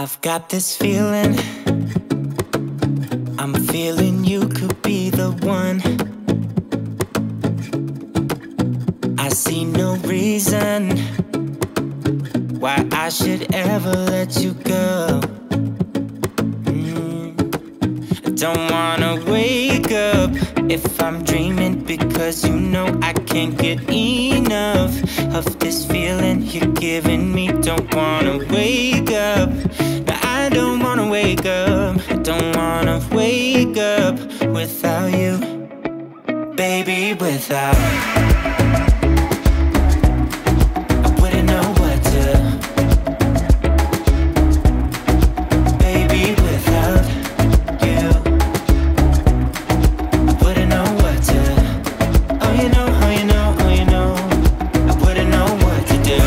I've got this feeling, I'm feeling you could be the one. I see no reason why I should ever let you go. I don't wanna wake up if I'm dreaming, because you know I can't get enough of this feeling you're giving me. Don't wanna wake up, no, I don't wanna wake up. I don't wanna wake up without you, baby, without. I wouldn't know what to, baby, without you. I wouldn't know what to, oh you know, oh you know, oh you know. I wouldn't know what to do,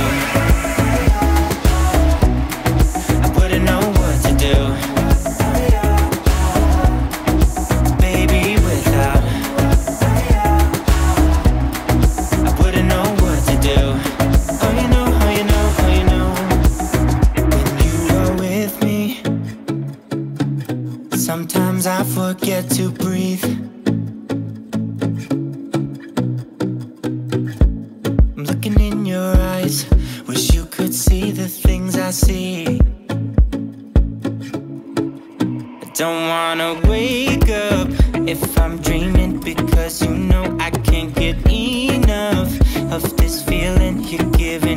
I wouldn't know what to do, baby, without. I wouldn't know what to do, oh you know, oh you know, oh you know. When you are with me, sometimes I forget to breathe. I'm looking in your eyes, wish you could see the things I see. I don't wanna wake up if I'm dreaming, because you know I can't get enough of this feeling you're giving